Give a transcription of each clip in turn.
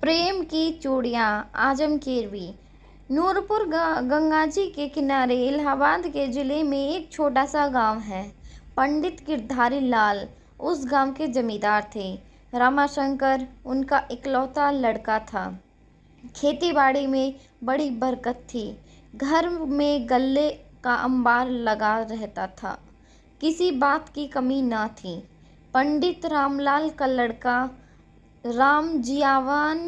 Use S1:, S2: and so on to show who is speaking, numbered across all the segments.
S1: प्रेम की चूड़ियाँ आजम कीरवी। नूरपुर गंगाजी के किनारे इलाहाबाद के जिले में एक छोटा सा गांव है। पंडित गिरधारी लाल उस गांव के जमींदार थे। रामाशंकर उनका इकलौता लड़का था। खेतीबाड़ी में बड़ी बरकत थी। घर में गल्ले का अंबार लगा रहता था। किसी बात की कमी न थी। पंडित रामलाल का लड़का राम जियावान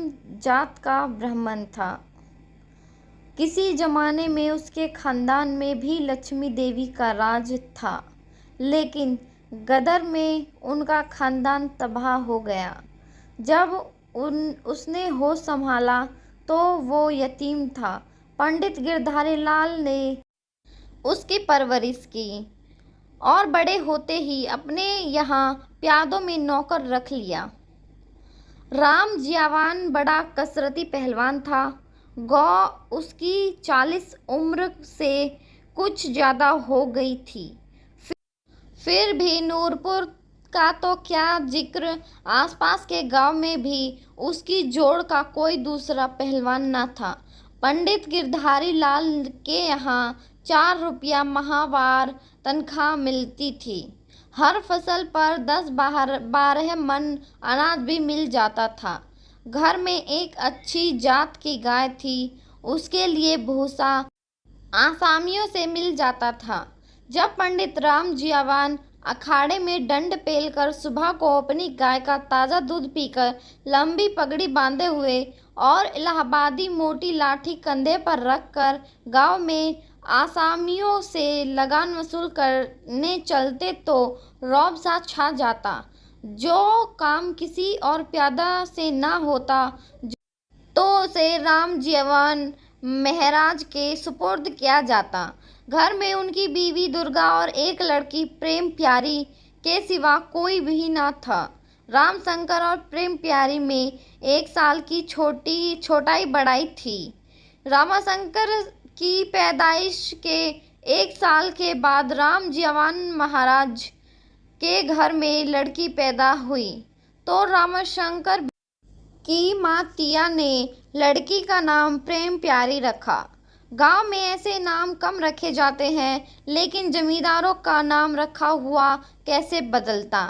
S1: जात का ब्राह्मण था। किसी जमाने में उसके खानदान में भी लक्ष्मी देवी का राज था, लेकिन गदर में उनका खानदान तबाह हो गया। जब उसने होश संभाला तो वो यतीम था। पंडित गिरधारी लाल ने उसकी परवरिश की और बड़े होते ही अपने यहाँ प्यादों में नौकर रख लिया। राम जियावान बड़ा कसरती पहलवान था। गौ उसकी 40 उम्र से कुछ ज़्यादा हो गई थी। फिर भी नूरपुर का तो क्या जिक्र, आसपास के गांव में भी उसकी जोड़ का कोई दूसरा पहलवान न था। पंडित गिरधारी लाल के यहाँ 4 रुपया माहवार तनख्वाह मिलती थी। हर फसल पर 10-12 मन अनाज भी मिल जाता था। घर में एक अच्छी जात की गाय थी। उसके लिए भूसा आसामियों से मिल जाता था। जब पंडित राम जियावान अखाड़े में डंड पेलकर सुबह को अपनी गाय का ताज़ा दूध पीकर, लंबी पगड़ी बांधे हुए और इलाहाबादी मोटी लाठी कंधे पर रखकर गांव में आसामियों से लगान वसूल करने चलते तो रौब सा छा जाता। जो काम किसी और प्यादा से ना होता तो उसे राम जियावान महाराज के सुपुर्द किया जाता। घर में उनकी बीवी दुर्गा और एक लड़की प्रेम प्यारी के सिवा कोई भी न था। रामशंकर और प्रेम प्यारी में 1 साल की छोटाई बड़ाई थी। रामाशंकर की पैदाइश के 1 साल के बाद राम जियावान महाराज के घर में लड़की पैदा हुई तो रामाशंकर की माँ तिया ने लड़की का नाम प्रेम प्यारी रखा। गांव में ऐसे नाम कम रखे जाते हैं, लेकिन जमींदारों का नाम रखा हुआ कैसे बदलता।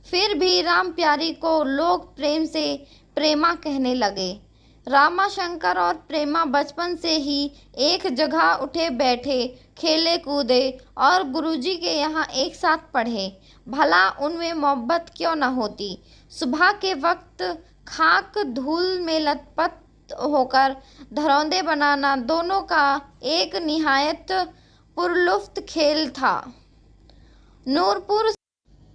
S1: फिर भी राम प्यारी को लोग प्रेम से प्रेमा कहने लगे। रामाशंकर और प्रेमा बचपन से ही एक जगह उठे बैठे, खेले कूदे और गुरुजी के यहाँ एक साथ पढ़े। भला उनमें मोहब्बत क्यों न होती। सुबह के वक्त खाक धूल में लथपथ होकर धरौंदे बनाना दोनों का एक निहायत पुरलुफ्त खेल था। नूरपुर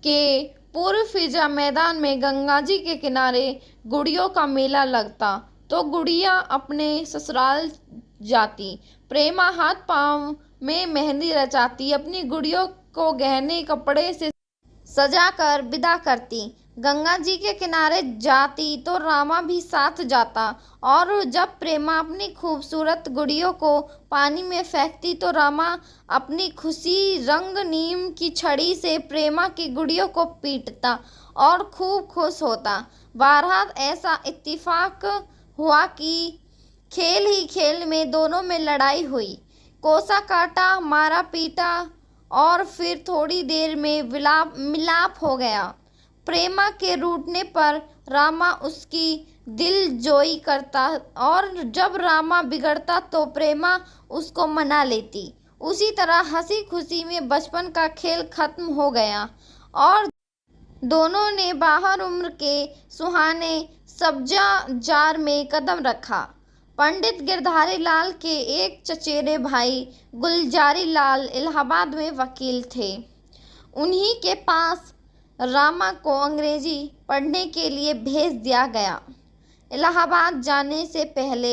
S1: के पूर्व फिजा मैदान में गंगाजी के किनारे गुड़ियों का मेला लगता तो गुड़िया अपने ससुराल जाती। प्रेमा हाथ पांव में मेहंदी रचाती, अपनी गुड़ियों को गहने कपड़े से सजाकर विदा करती। गंगा जी के किनारे जाती तो रामा भी साथ जाता और जब प्रेमा अपनी खूबसूरत गुड़ियों को पानी में फेंकती तो रामा अपनी खुशी रंग नीम की छड़ी से प्रेमा की गुड़ियों को पीटता और खूब खुश होता। बहरहाल ऐसा इत्तेफाक हुआ कि खेल ही खेल में दोनों में लड़ाई हुई। कोसा काटा, मारा पीटा और फिर थोड़ी देर में मिलाप हो गया। प्रेमा के रूठने पर रामा उसकी दिलजोई करता और जब रामा बिगड़ता तो प्रेमा उसको मना लेती। उसी तरह हंसी खुशी में बचपन का खेल खत्म हो गया और दोनों ने बाहर उम्र के सुहाने सब्जा जार में कदम रखा। पंडित गिरधारी लाल के एक चचेरे भाई गुलजारी लाल इलाहाबाद में वकील थे। उन्हीं के पास रामा को अंग्रेजी पढ़ने के लिए भेज दिया गया। इलाहाबाद जाने से पहले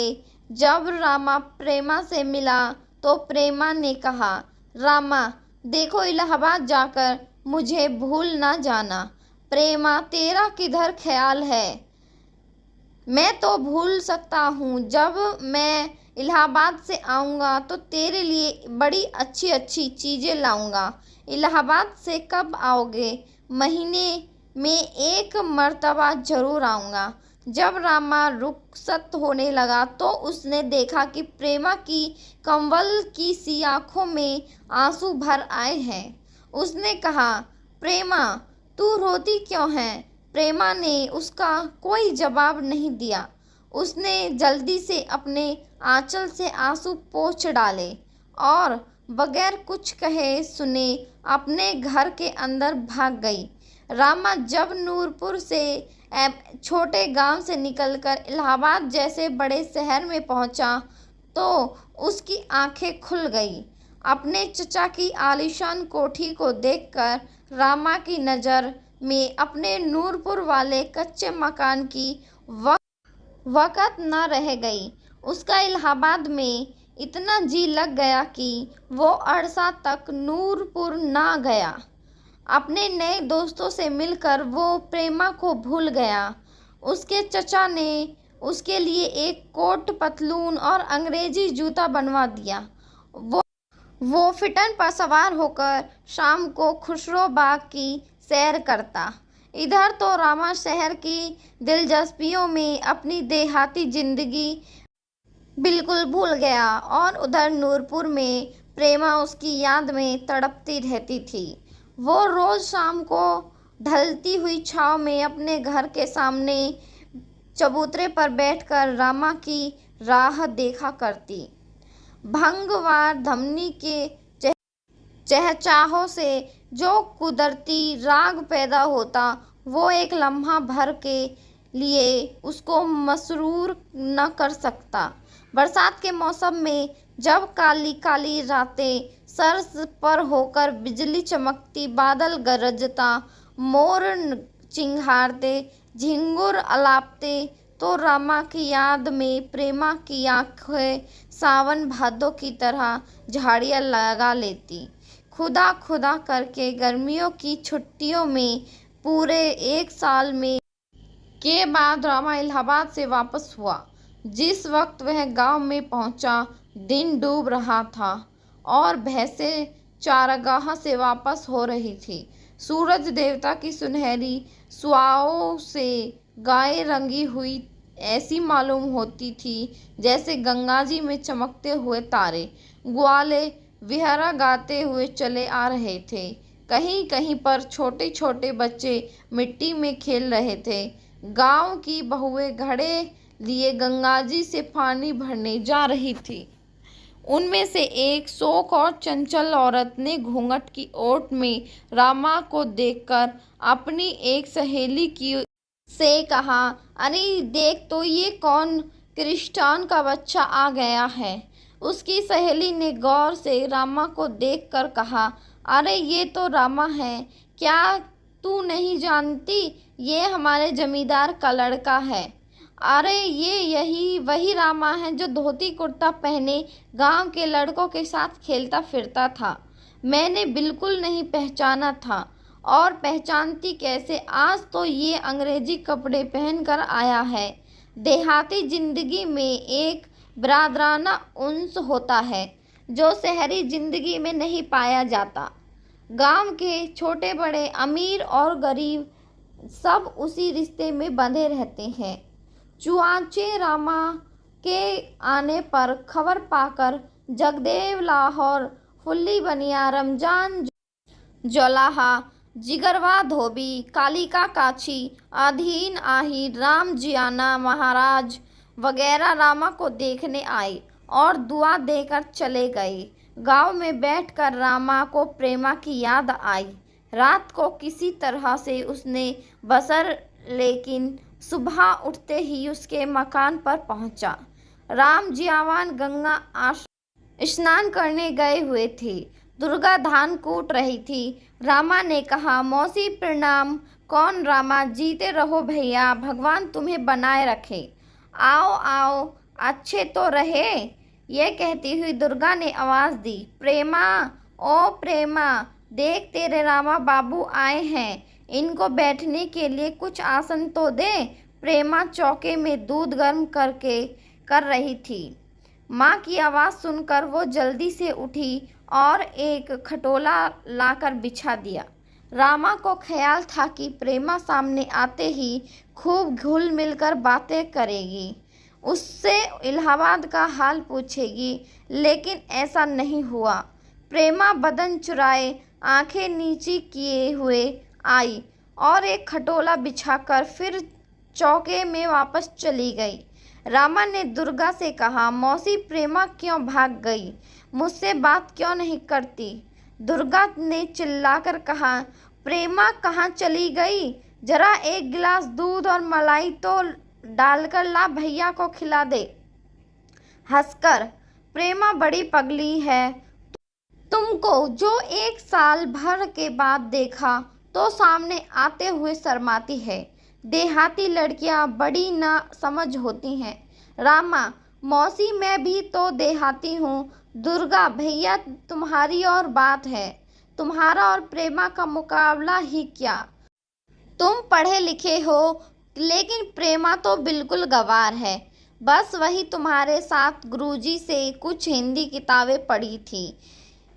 S1: जब रामा प्रेमा से मिला तो प्रेमा ने कहा, रामा देखो, इलाहाबाद जाकर मुझे भूल ना जाना। प्रेमा, तेरा किधर ख्याल है। मैं तो भूल सकता हूँ। जब मैं इलाहाबाद से आऊँगा तो तेरे लिए बड़ी अच्छी अच्छी चीज़ें लाऊँगा। इलाहाबाद से कब आओगे। महीने में 1 मर्तबा ज़रूर आऊँगा। जब रामा रुखसत होने लगा तो उसने देखा कि प्रेमा की कंवल की सी आंखों में आंसू भर आए हैं। उसने कहा, प्रेमा, तू रोती क्यों है? प्रेमा ने उसका कोई जवाब नहीं दिया। उसने जल्दी से अपने आंचल से आंसू पोंछ डाले और बगैर कुछ कहे सुने अपने घर के अंदर भाग गई। रामा जब नूरपुर से छोटे गांव से निकलकर इलाहाबाद जैसे बड़े शहर में पहुंचा तो उसकी आंखें खुल गई। अपने चचा की आलीशान कोठी को देखकर रामा की नज़र में अपने नूरपुर वाले कच्चे मकान की वक़्त न रह गई। उसका इलाहाबाद में इतना जी लग गया कि वो अरसा तक नूरपुर ना गया। अपने नए दोस्तों से मिलकर वो प्रेमा को भूल गया। उसके चचा ने उसके लिए एक कोट, पतलून और अंग्रेजी जूता बनवा दिया। वो फिटन पर सवार होकर शाम को खुसरो बाग की सैर करता। इधर तो रामा शहर की दिलचस्पियों में अपनी देहाती जिंदगी बिल्कुल भूल गया और उधर नूरपुर में प्रेमा उसकी याद में तड़पती रहती थी। वो रोज शाम को ढलती हुई छाँव में अपने घर के सामने चबूतरे पर बैठकर रामा की राह देखा करती। भंगवार धमनी के चहचहाव से जो कुदरती राग पैदा होता वो एक लम्हा भर के लिए उसको मसरूर न कर सकता। बरसात के मौसम में जब काली काली रातें सर पर होकर बिजली चमकती, बादल गरजता, मोर चिंघाड़ते, झिंगुर अलापते तो रामा की याद में प्रेमा की आंखें सावन भादों की तरह झाड़ियाँ लगा लेती। खुदा खुदा करके गर्मियों की छुट्टियों में पूरे एक साल में के बाद रामा इलाहाबाद से वापस हुआ। जिस वक्त वह गांव में पहुंचा, दिन डूब रहा था और भैंसें चारागाह से वापस हो रही थी। सूरज देवता की सुनहरी सुआहों से गायें रंगी हुई ऐसी मालूम होती थी जैसे गंगा जी में चमकते हुए तारे। ग्वाले विहरा गाते हुए चले आ रहे थे। कहीं कहीं पर छोटे छोटे बच्चे मिट्टी में खेल रहे थे। गांव की बहुएं घड़े लिए गंगा जी से पानी भरने जा रही थी। उनमें से एक शोक और चंचल औरत ने घूंघट की ओट में रामा को देखकर अपनी एक सहेली की से कहा, अरे देख तो, ये कौन क्रिस्टान का बच्चा आ गया है। उसकी सहेली ने गौर से रामा को देखकर कहा, अरे ये तो रामा है। क्या तू नहीं जानती? ये हमारे जमींदार का लड़का है। अरे यही वही रामा है जो धोती कुर्ता पहने गांव के लड़कों के साथ खेलता फिरता था। मैंने बिल्कुल नहीं पहचाना था, और पहचानती कैसे, आज तो ये अंग्रेजी कपड़े पहनकर आया है। देहाती जिंदगी में एक बिरादराना उन्स होता है जो शहरी जिंदगी में नहीं पाया जाता। गांव के छोटे बड़े, अमीर और गरीब सब उसी रिश्ते में बंधे रहते हैं। चुआचे रामा के आने पर खबर पाकर जगदेव लाहौर, फुल्ली बनिया, रमजान जोलाहा, जिगरवा धोबी, कालिका काछी, अधीन आहिर, राम जियाना महाराज वगैरह रामा को देखने आए और दुआ देकर चले गए। गांव में बैठकर रामा को प्रेमा की याद आई। रात को किसी तरह से उसने बसर, लेकिन सुबह उठते ही उसके मकान पर पहुंचा। राम जियावान गंगा स्नान करने गए हुए थे। दुर्गा धान कूट रही थी। रामा ने कहा, मौसी प्रणाम। कौन रामा? जीते रहो भैया, भगवान तुम्हें बनाए रखे। आओ आओ, अच्छे तो रहे। यह कहती हुई दुर्गा ने आवाज़ दी, प्रेमा, ओ प्रेमा, देख तेरे रामा बाबू आए हैं। इनको बैठने के लिए कुछ आसन तो दे। प्रेमा चौके में दूध गर्म कर रही थी। माँ की आवाज़ सुनकर वो जल्दी से उठी और एक खटोला लाकर बिछा दिया। रामा को ख्याल था कि प्रेमा सामने आते ही खूब घुल मिलकर बातें करेगी, उससे इलाहाबाद का हाल पूछेगी, लेकिन ऐसा नहीं हुआ। प्रेमा बदन चुराए आंखें नीची किए हुए आई और एक खटोला बिछाकर फिर चौके में वापस चली गई। रामा ने दुर्गा से कहा, मौसी प्रेमा क्यों भाग गई, मुझसे बात क्यों नहीं करती? दुर्गा ने चिल्लाकर कहा, प्रेमा कहाँ चली गई? जरा एक गिलास दूध और मलाई तो डालकर ला, भैया को खिला दे। हंसकर, प्रेमा बड़ी पगली है, तुमको जो 1 साल भर के बाद देखा तो सामने आते हुए शर्माती है। देहाती लड़कियां बड़ी ना समझ होती हैं। रामा, मौसी मैं भी तो देहाती हूँ। दुर्गा, भैया तुम्हारी और बात है, तुम्हारा और प्रेमा का मुकाबला ही क्या। तुम पढ़े लिखे हो, लेकिन प्रेमा तो बिल्कुल गंवार है। बस वही तुम्हारे साथ गुरुजी से कुछ हिंदी किताबें पढ़ी थी,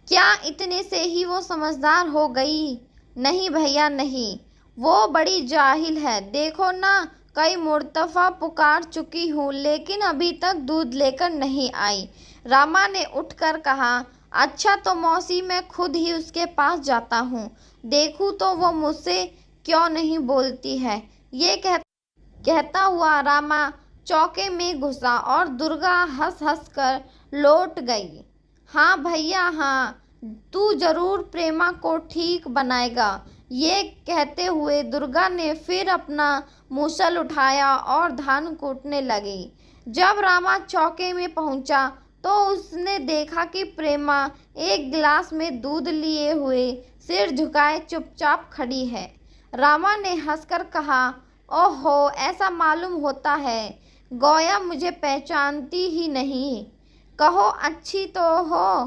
S1: क्या इतने से ही वो समझदार हो गई? नहीं भैया नहीं, वो बड़ी जाहिल है। देखो ना, कई मर्तबा पुकार चुकी हूँ, लेकिन अभी तक दूध लेकर नहीं आई। रामा ने उठकर कहा, अच्छा तो मौसी मैं खुद ही उसके पास जाता हूँ, देखूँ तो वो मुझसे क्यों नहीं बोलती है। ये कहता हुआ रामा चौके में घुसा और दुर्गा हंस हंस कर लौट गई। हाँ भैया हाँ, तू जरूर प्रेमा को ठीक बनाएगा। ये कहते हुए दुर्गा ने फिर अपना मूसल उठाया और धान कूटने लगी। जब रामा चौके में पहुंचा तो उसने देखा कि प्रेमा एक गिलास में दूध लिए हुए सिर झुकाए चुपचाप खड़ी है। रामा ने हंसकर कहा, ओहो, ऐसा मालूम होता है, गोया मुझे पहचानती ही नहीं। कहो अच्छी तो हो।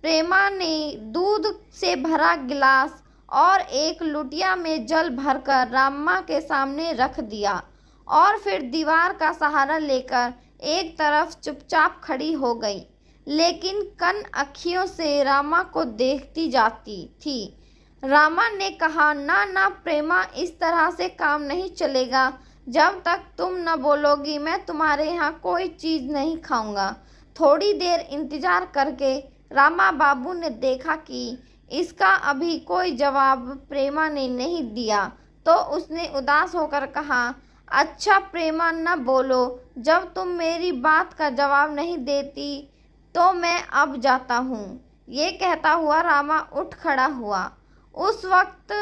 S1: प्रेमा ने दूध से भरा गिलास और एक लुटिया में जल भरकर रामा के सामने रख दिया और फिर दीवार का सहारा लेकर एक तरफ चुपचाप खड़ी हो गई, लेकिन कन अखियों से रामा को देखती जाती थी। रामा ने कहा, ना ना प्रेमा, इस तरह से काम नहीं चलेगा। जब तक तुम न बोलोगी मैं तुम्हारे यहाँ कोई चीज़ नहीं खाऊंगा। थोड़ी देर इंतजार करके रामा बाबू ने देखा कि इसका अभी कोई जवाब प्रेमा ने नहीं दिया, तो उसने उदास होकर कहा, अच्छा प्रेमा न बोलो, जब तुम मेरी बात का जवाब नहीं देती तो मैं अब जाता हूँ। ये कहता हुआ रामा उठ खड़ा हुआ। उस वक्त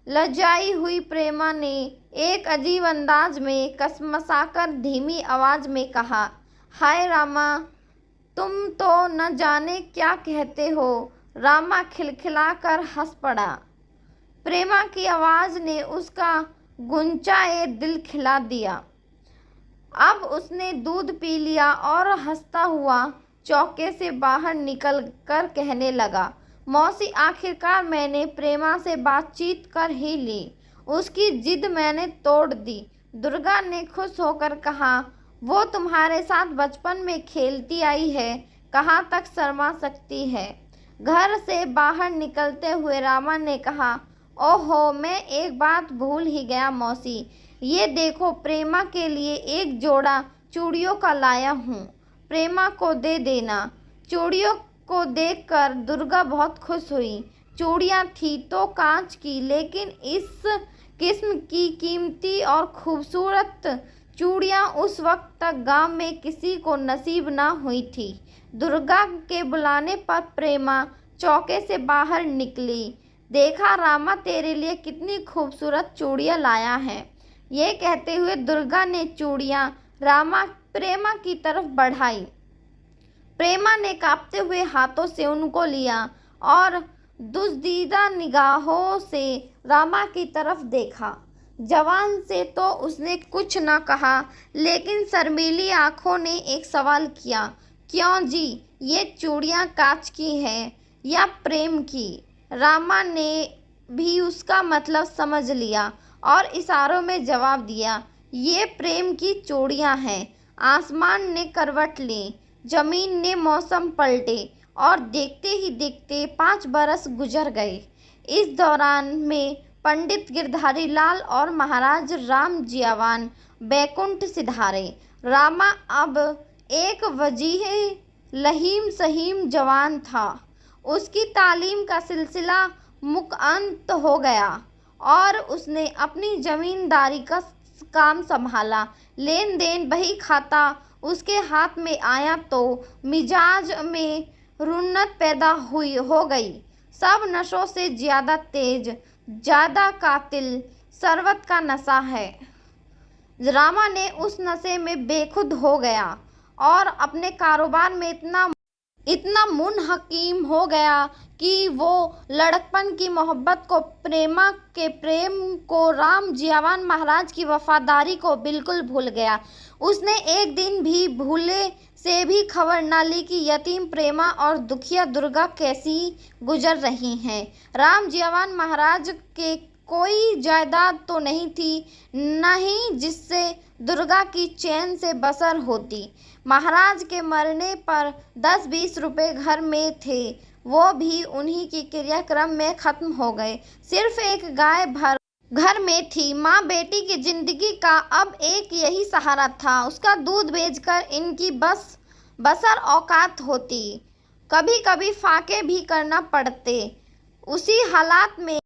S1: लजाई हुई प्रेमा ने एक अजीब अंदाज में कसमसाकर धीमी आवाज में कहा, हाय रामा, तुम तो न जाने क्या कहते हो। रामा खिलखिलाकर हंस पड़ा। प्रेमा की आवाज़ ने उसका गुंचाए दिल खिला दिया। अब उसने दूध पी लिया और हंसता हुआ चौके से बाहर निकल कर कहने लगा, मौसी आखिरकार मैंने प्रेमा से बातचीत कर ही ली, उसकी जिद मैंने तोड़ दी। दुर्गा ने खुश होकर कहा, वो तुम्हारे साथ बचपन में खेलती आई है, कहाँ तक शर्मा सकती है। घर से बाहर निकलते हुए रामा ने कहा, ओहो, मैं एक बात भूल ही गया मौसी, ये देखो प्रेमा के लिए एक जोड़ा चूड़ियों का लाया हूँ, प्रेमा को दे देना। चूड़ियों को देखकर दुर्गा बहुत खुश हुई। चूड़ियाँ थी तो कांच की, लेकिन इस किस्म की कीमती और खूबसूरत चूड़ियाँ उस वक्त तक गांव में किसी को नसीब ना हुई थी। दुर्गा के बुलाने पर प्रेमा चौके से बाहर निकली। देखा रामा तेरे लिए कितनी खूबसूरत चूड़ियाँ लाया है। ये कहते हुए दुर्गा ने चूड़ियाँ प्रेमा की तरफ बढ़ाई। प्रेमा ने कांपते हुए हाथों से उनको लिया और दुस्दीदा निगाहों से रामा की तरफ देखा। जवान से तो उसने कुछ न कहा, लेकिन शर्मीली आंखों ने एक सवाल किया, क्यों जी, ये चूड़ियाँ कांच की हैं या प्रेम की? रामा ने भी उसका मतलब समझ लिया और इशारों में जवाब दिया, ये प्रेम की चूड़ियाँ हैं। आसमान ने करवट ली, जमीन ने मौसम पलटे और देखते ही देखते 5 बरस गुजर गए। इस दौरान में पंडित गिरधारी लाल और महाराज राम जियावान बैकुंठ सिधारे। रामा अब एक वजीह लहीम सहीम जवान था। उसकी तालीम का सिलसिला मुकअंत हो गया और उसने अपनी जमींदारी का काम संभाला। लेन देन बही खाता उसके हाथ में आया तो मिजाज में रुन्नत पैदा हो गई। सब नशों से ज्यादा तेज, ज्यादा कातिल शरबत का नशा है। रामा ने उस नशे में बेखुद हो गया और अपने कारोबार में इतना मुनहकीम हो गया कि वो लड़कपन की मोहब्बत को, प्रेमा के प्रेम को, राम जियावान महाराज की वफादारी को बिल्कुल भूल गया। उसने एक दिन भी भूले से भी खबर न ली कि यतीम प्रेमा और दुखिया दुर्गा कैसी गुजर रही हैं। राम जियावान महाराज के कोई जायदाद तो नहीं थी, नहीं जिससे दुर्गा की चैन से बसर होती। महाराज के मरने पर 10-20 रुपए घर में थे, वो भी उन्हीं की क्रियाक्रम में खत्म हो गए। सिर्फ एक गाय भर घर में थी। माँ बेटी की जिंदगी का अब एक यही सहारा था। उसका दूध बेचकर इनकी बसर औकात होती। कभी कभी फाके भी करना पड़ते। उसी हालात में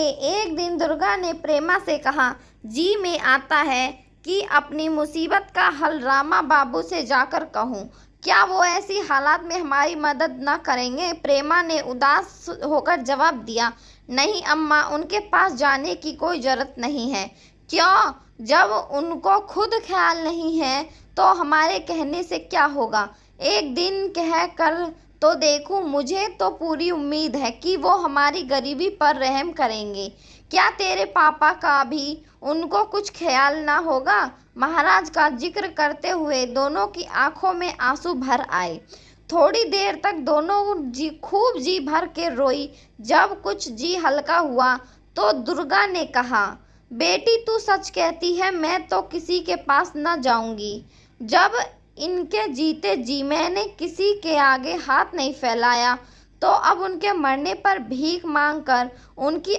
S1: एक दिन दुर्गा ने प्रेमा से कहा, जी में आता है कि अपनी मुसीबत का हल रामा बाबू से जाकर कहूँ। क्या वो ऐसी हालात में हमारी मदद न करेंगे? प्रेमा ने उदास होकर जवाब दिया, नहीं अम्मा, उनके पास जाने की कोई जरूरत नहीं है। क्यों? जब उनको खुद ख्याल नहीं है तो हमारे कहने से क्या होगा? एक दिन कह कर तो देखूं। मुझे तो पूरी उम्मीद है कि वो हमारी गरीबी पर रहम करेंगे। क्या तेरे पापा का भी उनको कुछ ख्याल ना होगा? महाराज का जिक्र करते हुए दोनों की आंखों में आंसू भर आए। थोड़ी देर तक दोनों खूब जी भर के रोई। जब कुछ जी हल्का हुआ तो दुर्गा ने कहा, बेटी तू सच कहती है, मैं तो किसी के पास न जाऊंगी। जब इनके जीते जी मैंने किसी के आगे हाथ नहीं फैलाया तो अब उनके मरने पर भीख मांगकर उनकी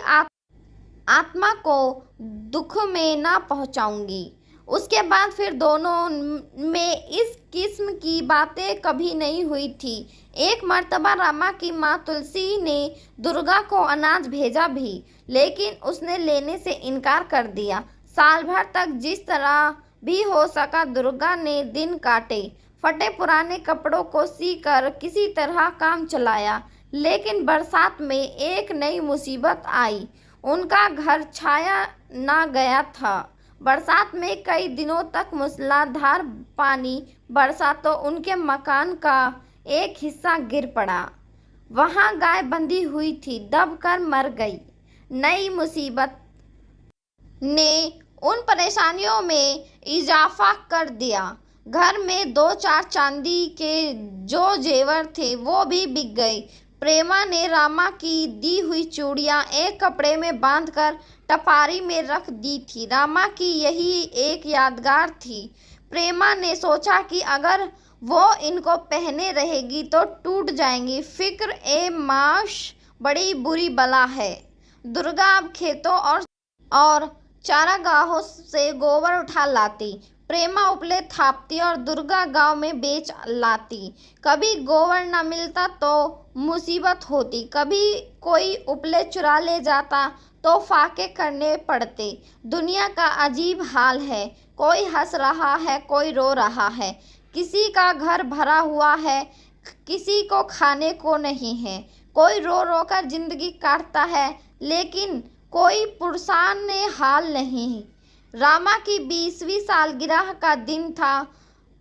S1: आत्मा को दुख में ना पहुंचाऊंगी। उसके बाद फिर दोनों में इस किस्म की बातें कभी नहीं हुई थी। एक मर्तबा रामा की माँ तुलसी ने दुर्गा को अनाज भेजा भी, लेकिन उसने लेने से इनकार कर दिया। साल भर तक जिस तरह भी हो सका दुर्गा ने दिन काटे। फटे पुराने कपड़ों को सीकर किसी तरह काम चलाया। लेकिन बरसात में एक नई मुसीबत आई। उनका घर छाया ना गया था। बरसात में कई दिनों तक मूसलाधार पानी बरसा तो उनके मकान का एक हिस्सा गिर पड़ा। वहां गाय बंधी हुई थी, दबकर मर गई। नई मुसीबत ने उन परेशानियों में इजाफा कर दिया। घर में 2-4 चांदी के जो जेवर थे वो भी बिक गए। प्रेमा ने रामा की दी हुई चूड़ियां एक कपड़े में बांधकर टपारी में रख दी थी। रामा की यही एक यादगार थी। प्रेमा ने सोचा कि अगर वो इनको पहने रहेगी तो टूट जाएंगी। फिक्र ए माश बड़ी बुरी बला है। दुर्गा अब खेतों और चारागाहों से गोबर उठा लाती। प्रेमा उपले थापती और दुर्गा गांव में बेच लाती। कभी गोबर न मिलता तो मुसीबत होती, कभी कोई उपले चुरा ले जाता तो फाके करने पड़ते। दुनिया का अजीब हाल है। कोई हंस रहा है, कोई रो रहा है। किसी का घर भरा हुआ है, किसी को खाने को नहीं है। कोई रो रो कर जिंदगी काटता है, लेकिन कोई पुरसान हाल नहीं। रामा की 20वीं सालगिरह का दिन था।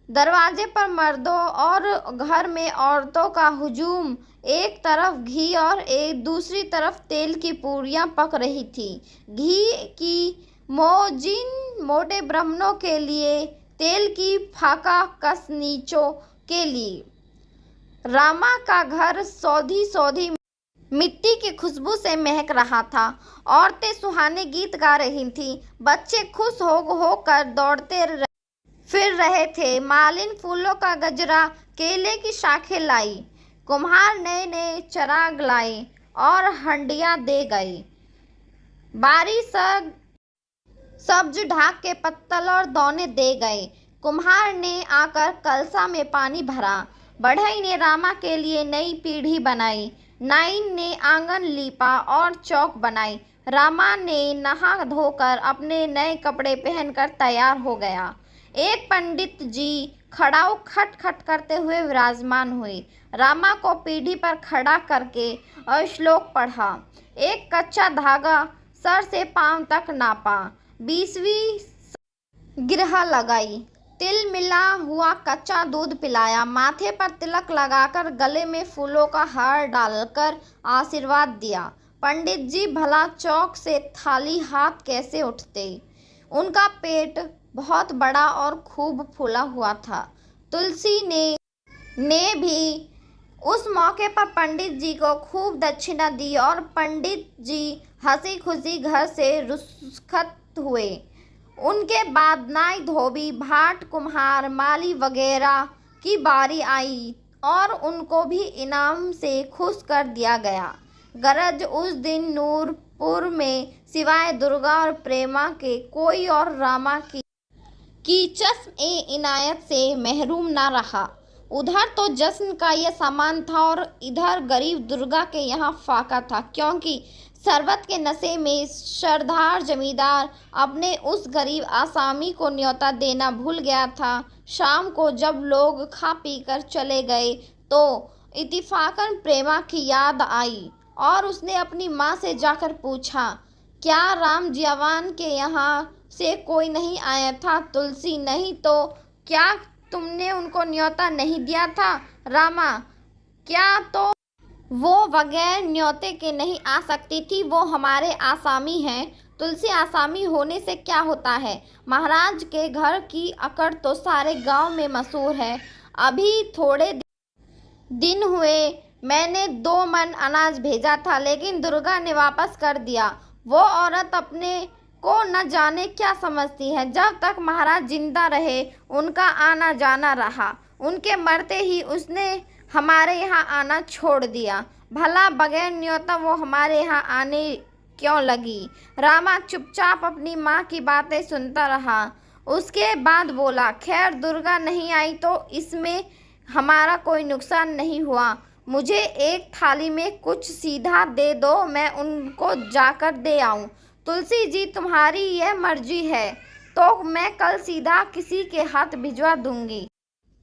S1: दरवाजे पर मर्दों और घर में औरतों का हुजूम। एक तरफ घी और एक दूसरी तरफ तेल की पूरियां पक रही थी। घी की मोजिन मोटे ब्राह्मणों के लिए, तेल की फाका कसनीचों के लिए। रामा का घर सौधी सौधी मिट्टी की खुशबू से महक रहा था। औरतें सुहाने गीत गा रही थीं। बच्चे खुश होकर दौड़ते फिर रहे थे। मालिन फूलों का गजरा, केले की शाखें लाई। कुम्हार नए नए चराग लाए और हंडियाँ दे गई। बारी सब्ज ढाक के पत्तल और दौने दे गए। कुम्हार ने आकर कलसा में पानी भरा। बढ़ई ने रामा के लिए नई पीढ़ी बनाई। नाइन ने आंगन लीपा और चौक बनाई। रामा ने नहा धोकर अपने नए कपड़े पहनकर तैयार हो गया। एक पंडित जी खड़ाऊ खट खट करते हुए विराजमान हुए। रामा को पीढ़ी पर खड़ा करके श्लोक पढ़ा। एक कच्चा धागा सर से पांव तक नापा। 20वीं गिरह लगाई। तिल मिला हुआ कच्चा दूध पिलाया। माथे पर तिलक लगाकर गले में फूलों का हार डालकर आशीर्वाद दिया। पंडित जी भला चौक से थाली हाथ कैसे उठते। उनका पेट बहुत बड़ा और खूब फूला हुआ था। तुलसी ने भी उस मौके पर पंडित जी को खूब दक्षिणा दी और पंडित जी हंसी खुशी घर से रुखसत हुए। उनके बाद नाई, धोबी, भाट, कुम्हार, माली वगैरह की बारी आई और उनको भी इनाम से खुश कर दिया गया। गरज उस दिन नूरपुर में सिवाय दुर्गा और प्रेमा के कोई और रामा की चश्म-ए-इनायत से महरूम न रहा। उधर तो जश्न का ये सामान था और इधर गरीब दुर्गा के यहाँ फाका था, क्योंकि शरबत के नशे में सरदार जमींदार अपने उस गरीब आसामी को न्योता देना भूल गया था। शाम को जब लोग खा पी कर चले गए तो इत्तेफाकन प्रेमा की याद आई और उसने अपनी माँ से जाकर पूछा, क्या राम जियावान के यहाँ से कोई नहीं आया था? तुलसी, नहीं तो क्या तुमने उनको न्योता नहीं दिया था? रामा, क्या तो वो बगैर न्योते के नहीं आ सकती थी? वो हमारे आसामी हैं। तुलसी, आसामी होने से क्या होता है? महाराज के घर की अकड़ तो सारे गांव में मशहूर है। अभी थोड़े दिन हुए मैंने 2 मन अनाज भेजा था, लेकिन दुर्गा ने वापस कर दिया। वो औरत अपने को न जाने क्या समझती है। जब तक महाराज जिंदा रहे उनका आना जाना रहा, उनके मरते ही उसने हमारे यहाँ आना छोड़ दिया। भला बगैर न्योता वो हमारे यहाँ आने क्यों लगी? रामा चुपचाप अपनी माँ की बातें सुनता रहा। उसके बाद बोला, खैर दुर्गा नहीं आई तो इसमें हमारा कोई नुकसान नहीं हुआ। मुझे एक थाली में कुछ सीधा दे दो, मैं उनको जाकर दे आऊँ। तुलसी जी, तुम्हारी यह मर्जी है तो मैं कल सीधा किसी के हाथ भिजवा दूंगी।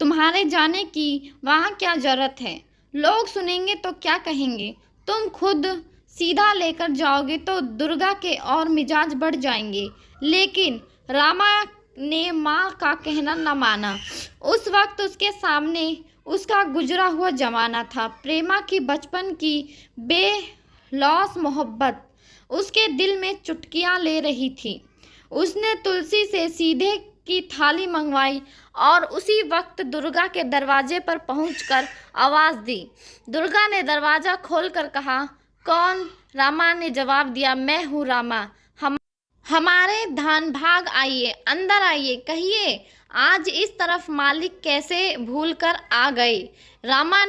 S1: तुम्हारे जाने की वहाँ क्या जरूरत है? लोग सुनेंगे तो क्या कहेंगे? तुम खुद सीधा लेकर जाओगे तो दुर्गा के और मिजाज बढ़ जाएंगे। लेकिन रामा ने माँ का कहना न माना। उस वक्त उसके सामने उसका गुजरा हुआ जमाना था। प्रेमा की बचपन की बेलौस मोहब्बत उसके दिल में चुटकियाँ ले रही थी। उसने तुलसी से सीधे की थाली मंगवाई और उसी वक्त दुर्गा के दरवाजे पर पहुंचकर आवाज़ दी। दुर्गा ने दरवाज़ा खोलकर कहा, कौन? रामा ने जवाब दिया, मैं हूँ रामा। हमारे धान भाग आइए, अंदर आइए, कहिए आज इस तरफ मालिक कैसे भूलकर आ गए? रामा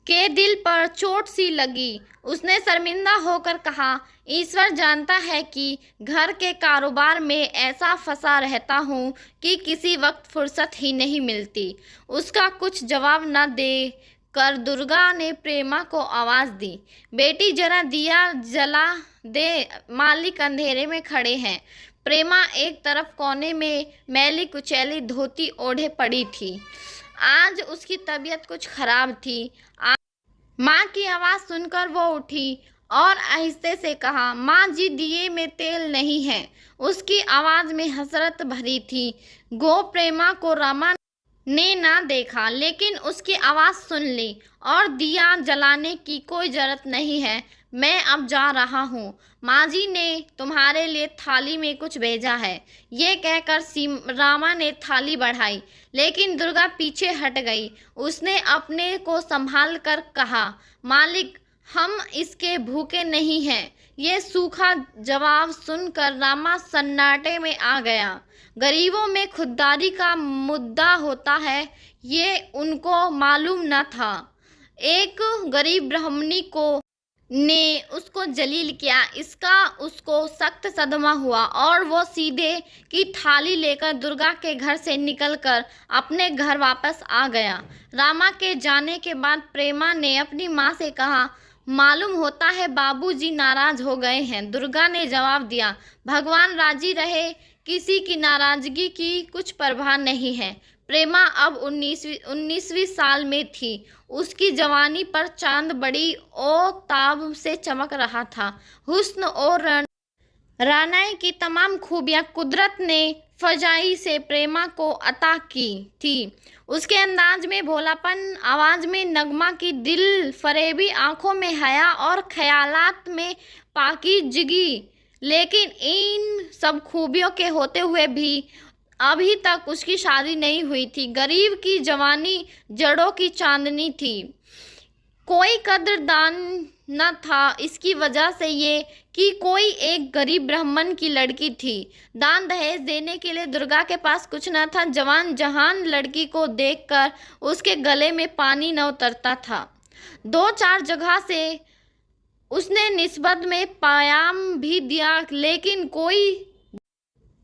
S1: के दिल पर चोट सी लगी। उसने शर्मिंदा होकर कहा, ईश्वर जानता है कि घर के कारोबार में ऐसा फंसा रहता हूँ कि किसी वक्त फुर्सत ही नहीं मिलती। उसका कुछ जवाब न दे कर दुर्गा ने प्रेमा को आवाज़ दी, बेटी जरा दिया जला दे, मालिक अंधेरे में खड़े हैं। प्रेमा एक तरफ कोने में मैली कुचैली धोती ओढ़े पड़ी थी। आज उसकी तबीयत कुछ खराब थी। माँ की आवाज़ सुनकर वो उठी और आहिस्ते से कहा, माँ जी, दिए में तेल नहीं है। उसकी आवाज़ में हसरत भरी थी। गो प्रेमा को रामा ने ना देखा, लेकिन उसकी आवाज़ सुन ली। और दिया जलाने की कोई ज़रूरत नहीं है, मैं अब जा रहा हूँ। माँ जी ने तुम्हारे लिए थाली में कुछ भेजा है। ये कहकर रामा ने थाली बढ़ाई, लेकिन दुर्गा पीछे हट गई। उसने अपने को संभाल कर कहा, मालिक, हम इसके भूखे नहीं हैं। ये सूखा जवाब सुनकर रामा सन्नाटे में आ गया। गरीबों में खुददारी का मुद्दा होता है, ये उनको मालूम न था। एक गरीब ब्राह्मणी को ने उसको जलील किया, इसका उसको सख्त सदमा हुआ और वो सीधे की थाली लेकर दुर्गा के घर से निकलकर अपने घर वापस आ गया। रामा के जाने के बाद प्रेमा ने अपनी माँ से कहा, मालूम होता है बाबूजी नाराज हो गए हैं। दुर्गा ने जवाब दिया, भगवान राजी रहे, किसी की नाराजगी की कुछ परवाह नहीं है। प्रेमा अब 19वीं साल में थी। उसकी जवानी पर चांद बड़ी ओ ताब से चमक रहा था। हुस्न और रानाई की तमाम खूबियां कुदरत ने फजाई से प्रेमा को अता की थी। उसके अंदाज में भोलापन, आवाज में नगमा की दिल फरेबी, आंखों में हया और ख्यालात में पाकीज़गी। लेकिन इन सब खूबियों के होते हुए भी अभी तक उसकी शादी नहीं हुई थी। गरीब की जवानी जड़ों की चांदनी थी, कोई कद्रदान न था। इसकी वजह से ये कि कोई एक गरीब ब्राह्मण की लड़की थी। दान दहेज देने के लिए दुर्गा के पास कुछ न था। जवान जहान लड़की को देखकर उसके गले में पानी न उतरता था। 2-4 जगह से उसने निस्बत में पायाम भी दिया, लेकिन कोई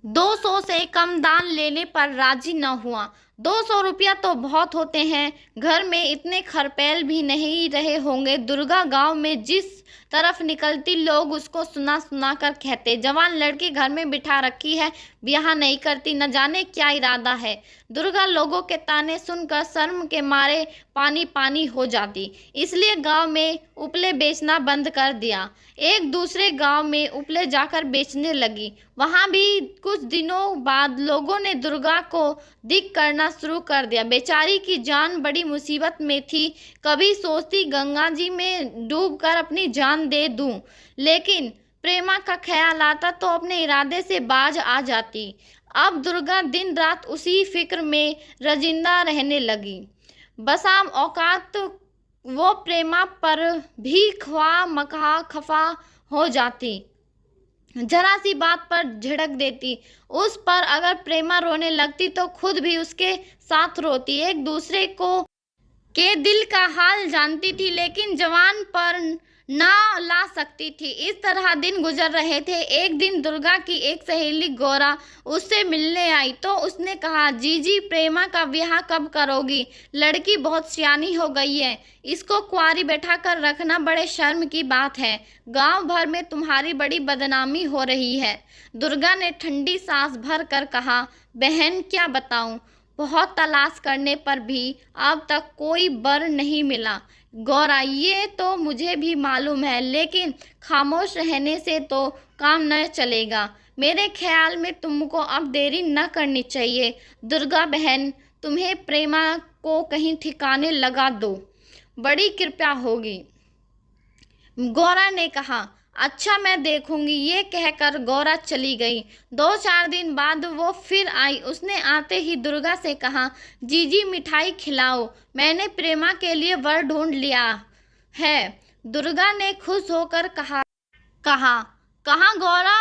S1: 200 से कम दान लेने पर राजी न हुआ। 200 रुपया तो बहुत होते हैं, घर में इतने खरपैल भी नहीं रहे होंगे। दुर्गा गांव में जिस तरफ निकलती लोग उसको सुना सुना कर कहते, जवान लड़की घर में बिठा रखी है, ब्याह नहीं करती, न जाने क्या इरादा है। दुर्गा लोगों के ताने सुनकर शर्म के मारे पानी पानी हो जाती, इसलिए गांव में उपले बेचना बंद कर दिया। एक दूसरे गांव में उपले जाकर बेचने लगी। वहां भी कुछ दिनों बाद लोगों ने दुर्गा को दिख करना शुरू कर दिया। बेचारी की जान बड़ी मुसीबत में थी। कभी सोचती गंगा जी में डूबकर अपनी जान दे दूं, लेकिन प्रेमा का ख्याल आता तो अपने इरादे से बाज आ जाती। अब दुर्गा दिन रात उसी फिक्र में रजिंदा रहने लगी। बसाम औकात वो प्रेमा पर भी ख्वाह मखा खफा हो जाती, जरा सी बात पर झिड़क देती। उस पर अगर प्रेमा रोने लगती तो खुद भी उसके साथ रोती। एक दूसरे को के दिल का हाल जानती थी, लेकिन जवान पर ना ला सकती थी। इस तरह दिन गुजर रहे थे। एक दिन दुर्गा की एक सहेली गौरा उससे मिलने आई तो उसने कहा, जीजी प्रेमा का ब्याह कब करोगी? लड़की बहुत सियानी हो गई है, इसको कुंवारी बैठा कर रखना बड़े शर्म की बात है। गांव भर में तुम्हारी बड़ी बदनामी हो रही है। दुर्गा ने ठंडी सांस भर कर कहा, बहन क्या बताऊं, बहुत तलाश करने पर भी अब तक कोई बर नहीं मिला। गौरा, ये तो मुझे भी मालूम है, लेकिन खामोश रहने से तो काम न चलेगा। मेरे ख्याल में तुमको अब देरी न करनी चाहिए। दुर्गा बहन, तुम्हें प्रेमा को कहीं ठिकाने लगा दो, बड़ी कृपा होगी। गौरा ने कहा, अच्छा मैं देखूंगी। ये कहकर गौरा चली गई। 2-4 दिन बाद वो फिर आई। उसने आते ही दुर्गा से कहा, जीजी मिठाई खिलाओ, मैंने प्रेमा के लिए वर ढूंढ लिया है। दुर्गा ने खुश होकर कहा कहाँ गौरा,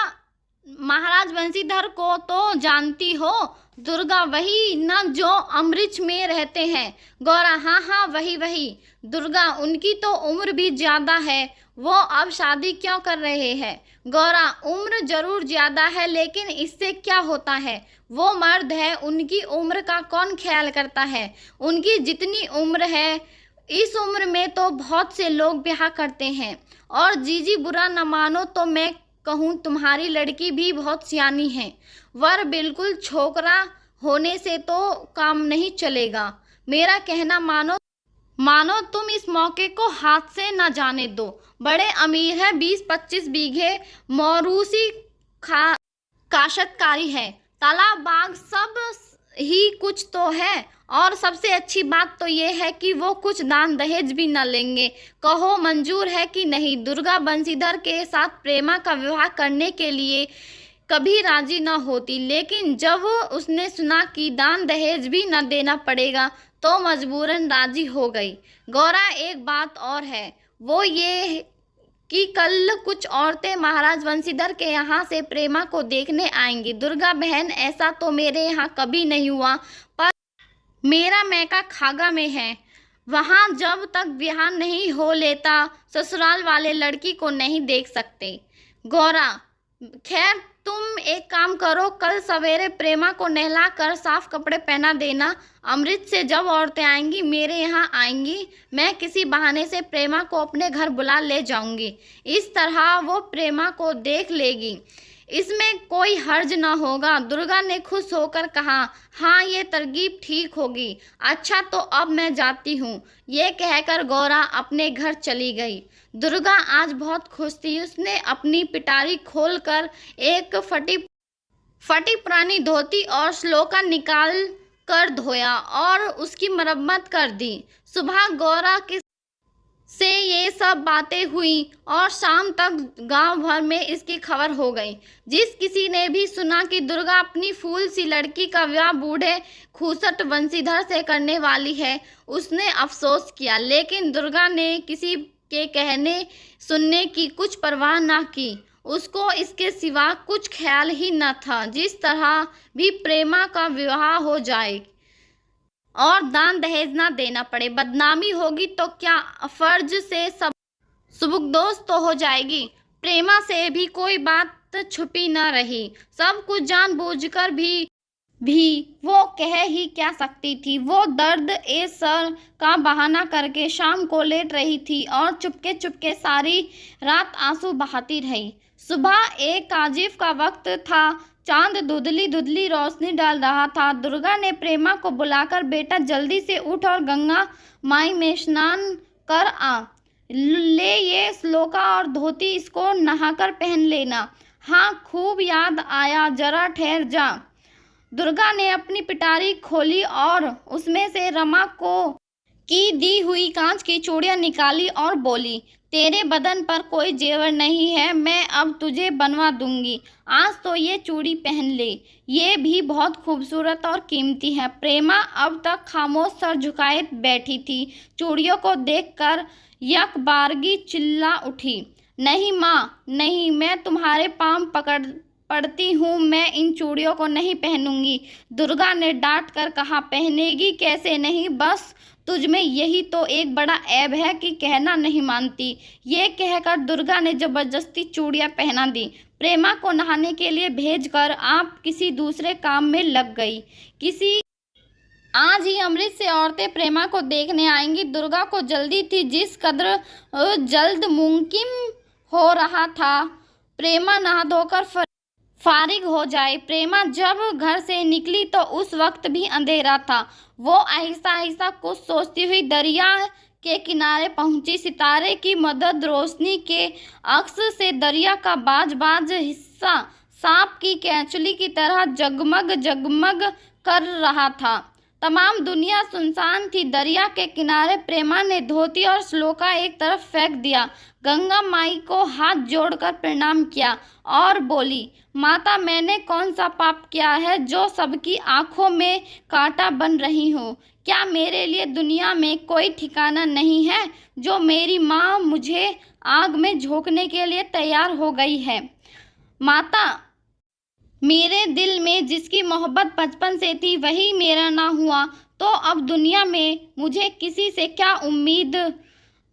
S1: महाराज बंसीधर को तो जानती हो? दुर्गा, वही न जो अमृत में रहते हैं। गौरा, हाँ हाँ वही। दुर्गा, उनकी तो उम्र भी ज्यादा है, वो अब शादी क्यों कर रहे हैं? गौरा, उम्र जरूर ज्यादा है, लेकिन इससे क्या होता है? वो मर्द है, उनकी उम्र का कौन ख्याल करता है? उनकी जितनी उम्र है, इस उम्र में तो बहुत से लोग ब्याह करते हैं। और जीजी बुरा न मानो तो मैं कहूँ, तुम्हारी लड़की भी बहुत सियानी है। वर बिल्कुल छोकरा होने से तो काम नहीं चलेगा। मेरा कहना मानो तुम इस मौके को हाथ से न जाने दो। बड़े अमीर है, 20-25 बीघे मौरूसी काश्तकारी है, तालाब बाग सब ही कुछ तो है। और सबसे अच्छी बात तो ये है कि वो कुछ दान दहेज भी न लेंगे। कहो मंजूर है कि नहीं? दुर्गा बंसीधर के साथ प्रेमा का विवाह करने के लिए कभी राजी न होती, लेकिन जब उसने सुना कि दान दहेज भी न देना पड़ेगा तो मजबूरन राजी हो गई। गौरा, एक बात और है, वो ये कि कल कुछ औरतें महाराज बंसीधर के यहाँ से प्रेमा को देखने आएंगी। दुर्गा बहन, ऐसा तो मेरे यहाँ कभी नहीं हुआ, पर मेरा मैका खागा में है। वहाँ जब तक ब्याह नहीं हो लेता ससुराल वाले लड़की को नहीं देख सकते। गौरा, खैर तुम एक काम करो, कल सवेरे प्रेमा को नहला कर साफ कपड़े पहना देना। अमृत से जब औरतें आएंगी, मेरे यहाँ आएंगी, मैं किसी बहाने से प्रेमा को अपने घर बुला ले जाऊंगी। इस तरह वो प्रेमा को देख लेगी, इसमें कोई हर्ज न होगा। दुर्गा ने खुश होकर कहा, हाँ ये तरकीब ठीक होगी। अच्छा तो अब मैं जाती हूँ। ये कहकर गौरा अपने घर चली गई। दुर्गा आज बहुत खुश थी। उसने अपनी पिटारी खोलकर एक फटी पुरानी धोती और श्लोका निकाल कर धोया और उसकी मरम्मत कर दी। सुबह गौरा के से ये सब बातें हुई और शाम तक गांव भर में इसकी खबर हो गई। जिस किसी ने भी सुना कि दुर्गा अपनी फूल सी लड़की का विवाह बूढ़े खूसट वंशीधर से करने वाली है, उसने अफसोस किया। लेकिन दुर्गा ने किसी के कहने सुनने की कुछ परवाह न की। उसको इसके सिवा कुछ ख्याल ही न था। जिस तरह भी प्रेमा का विवाह हो जाए और दान दहेज ना देना पड़े, बदनामी होगी तो क्या, फर्ज से सब सुबुकदोष तो हो जाएगी। प्रेमा से भी कोई बात छुपी ना रही। सब कुछ जानबूझकर भी वो कह ही क्या सकती थी। वो दर्द ए सर का बहाना करके शाम को लेट रही थी और चुपके चुपके सारी रात आंसू बहाती रही। सुबह एक काजिफ का वक्त था। चांद धुंधली धुंधली रोशनी डाल रहा था। दुर्गा ने प्रेमा को बुलाकर, बेटा जल्दी से उठ और गंगा माई में स्नान कर आ ले। ये श्लोका और धोती इसको नहाकर पहन लेना। हाँ खूब याद आया, जरा ठहर जा। दुर्गा ने अपनी पिटारी खोली और उसमें से रमा को की दी हुई कांच की चूड़ियां निकाली और बोली, तेरे बदन पर कोई जेवर नहीं है, मैं अब तुझे बनवा दूंगी। आज तो ये चूड़ी पहन ले, ये भी बहुत खूबसूरत और कीमती है। प्रेमा अब तक खामोश सर झुकाए बैठी थी। चूड़ियों को देखकर यकबारगी चिल्ला उठी, नहीं माँ नहीं, मैं तुम्हारे पाँव पड़ती हूँ, मैं इन चूड़ियों को नहीं पहनूंगी। दुर्गा ने डांट कर कहा, पहनेगी कैसे नहीं, बस तुझ में यही तो एक बड़ा ऐब है कि कहना नहीं मानती। ये कहकर दुर्गा ने जबरदस्ती चूड़ियां पहना दी। प्रेमा को नहाने के लिए भेजकर आप किसी दूसरे काम में लग गई। आज ही अमृत से औरतें प्रेमा को देखने आएंगी। दुर्गा को जल्दी थी, जिस कदर जल्द मुमकिन हो रहा था प्रेमा नहा धोकर फारिग हो जाए। प्रेमा जब घर से निकली तो उस वक्त भी अंधेरा था। वो आहिस्ता आहिस्ता कुछ सोचती हुई दरिया के किनारे पहुंची। सितारे की मदद रोशनी के अक्स से दरिया का बाज हिस्सा सांप की कैंचुली की तरह जगमग कर रहा था। तमाम दुनिया सुनसान थी। दरिया के किनारे प्रेमा ने धोती और श्लोका एक तरफ फेंक दिया। गंगा माई को हाथ जोड़कर प्रणाम किया और बोली, माता मैंने कौन सा पाप किया है जो सबकी आंखों में कांटा बन रही हूँ? क्या मेरे लिए दुनिया में कोई ठिकाना नहीं है? जो मेरी माँ मुझे आग में झोंकने के लिए तैयार हो गई है। माता, मेरे दिल में जिसकी मोहब्बत बचपन से थी वही मेरा ना हुआ तो अब दुनिया में मुझे किसी से क्या उम्मीद?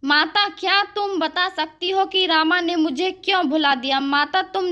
S1: माता, क्या तुम बता सकती हो कि रामा ने मुझे क्यों भुला दिया? माता, तुम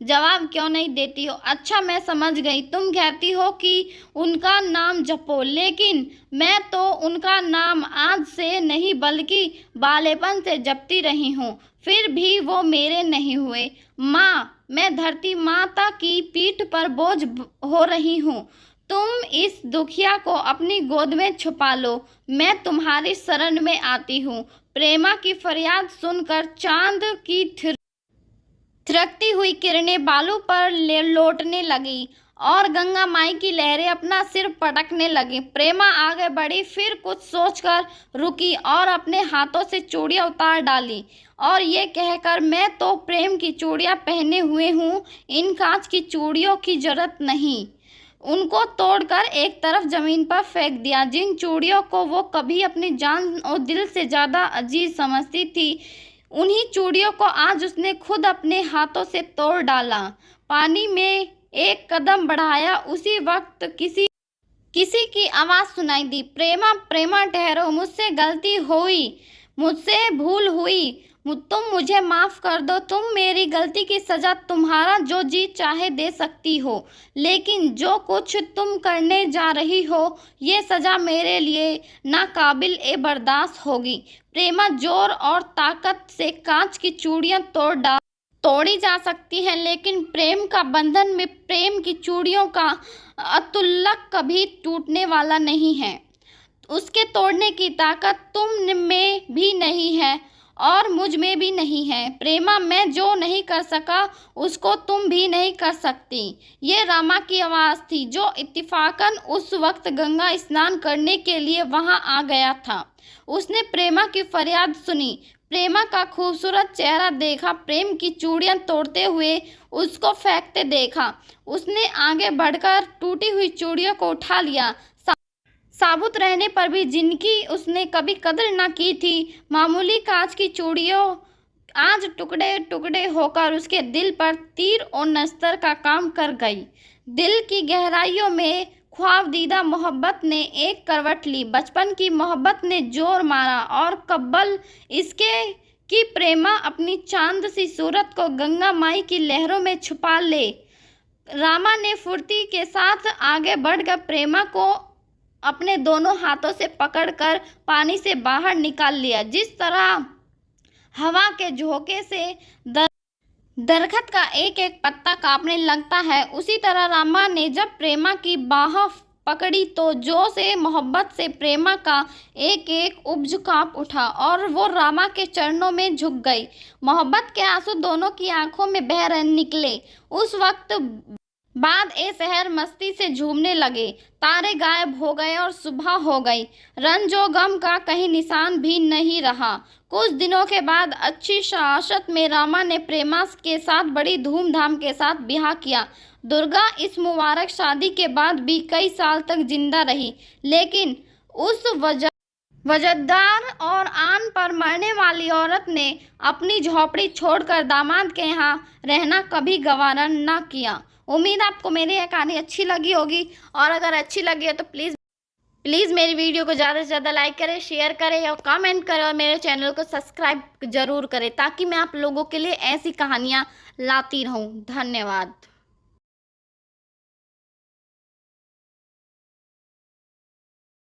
S1: जवाब क्यों नहीं देती हो? अच्छा मैं समझ गई, तुम कहती हो कि उनका नाम जपो, लेकिन मैं तो उनका नाम आज से नहीं बल्कि बालेपन से जपती रही हूँ, फिर भी वो मेरे नहीं हुए। माँ, मैं धरती माता की पीठ पर बोझ हो रही हूँ। तुम इस दुखिया को अपनी गोद में छुपा लो, मैं तुम्हारी शरण में आती हूँ। प्रेमा की फरियाद सुनकर चांद की थिरकती हुई किरणें बालू पर लौटने लगी और गंगा माई की लहरें अपना सिर पटकने लगी। प्रेमा आगे बढ़ी, फिर कुछ सोचकर रुकी और अपने हाथों से चूड़ियां उतार डाली और ये कहकर, मैं तो प्रेम की चूड़ियां पहने हुए हूँ, इन कांच की चूड़ियों की जरूरत नहीं। उनको तोड़कर एक तरफ जमीन पर फेंक दिया। जिन चूड़ियों को वो कभी अपनी जान और दिल से ज़्यादा अजीज समझती थी, उन्हीं चूड़ियों को आज उसने खुद अपने हाथों से तोड़ डाला। पानी में एक कदम बढ़ाया, उसी वक्त किसी की आवाज़ सुनाई दी, प्रेमा प्रेमा ठहरो, मुझसे गलती हुई, मुझसे भूल हुई, तुम मुझे माफ़ कर दो। तुम मेरी गलती की सज़ा तुम्हारा जो जी चाहे दे सकती हो, लेकिन जो कुछ तुम करने जा रही हो ये सज़ा मेरे लिए नाकाबिल ए बर्दाश्त होगी। प्रेमा जोर और ताकत से कांच की चूड़ियां तोड़ी जा सकती हैं, लेकिन प्रेम का बंधन में प्रेम की चूड़ियों का अतुल्लक कभी टूटने वाला नहीं है। उसके तोड़ने की ताकत तुम में भी नहीं है और मुझ में भी नहीं है। प्रेमा, मैं जो नहीं कर सका उसको तुम भी नहीं कर सकती। ये रामा की आवाज़ थी, जो इत्तेफाकन उस वक्त गंगा स्नान करने के लिए वहां आ गया था। उसने प्रेमा की फरियाद सुनी, प्रेमा का खूबसूरत चेहरा देखा, प्रेम की चूड़ियां तोड़ते हुए उसको फेंकते देखा। उसने आगे बढ़कर टूटी हुई चूड़ियों को उठा लिया, साबुत रहने पर भी, जिनकी उसने कभी कदर न की थी। मामूली कांच की चूड़ियों आज टुकड़े टुकड़े होकर उसके दिल पर तीर और नस्तर का काम कर गई। दिल की गहराइयों में ख्वाबदीदा मोहब्बत ने एक करवट ली। बचपन की मोहब्बत ने जोर मारा और कब्बल इसके कि प्रेमा अपनी चांद सी सूरत को गंगा माई की लहरों में छुपा ले। रामा ने फुर्ती के साथ आगे बढ़कर प्रेमा को अपने दोनों हाथों से पकड़कर पानी से बाहर निकाल लिया। जिस तरह हवा के झोंके से दरखत का एक एक पत्ता कांपने लगता है, उसी तरह रामा ने जब प्रेमा की बाह पकड़ी तो जो से मोहब्बत से प्रेमा का एक एक उब्ज कांप उठा और वो रामा के चरणों में झुक गई। मोहब्बत के आंसू दोनों की आंखों में बह निकले। उस वक्त बाद ए शहर मस्ती से झूमने लगे, तारे गायब हो गए और सुबह हो गई। रंज व गम का कहीं निशान भी नहीं रहा। कुछ दिनों के बाद अच्छी शासत में रामा ने प्रेमा के साथ बड़ी धूमधाम के साथ ब्याह किया। दुर्गा इस मुबारक शादी के बाद भी कई साल तक जिंदा रही, लेकिन उस वजदार और आन पर मरने वाली औरत ने अपनी झोपड़ी छोड़कर दामाद के यहाँ रहना कभी गवारा न किया। उम्मीद आपको मेरी यह कहानी अच्छी लगी होगी, और अगर अच्छी लगी है तो प्लीज़ मेरी वीडियो को ज़्यादा से ज़्यादा लाइक करें, शेयर करें और कमेंट करें, और मेरे चैनल को सब्सक्राइब ज़रूर करें ताकि मैं आप लोगों के लिए ऐसी कहानियाँ लाती रहूँ। धन्यवाद।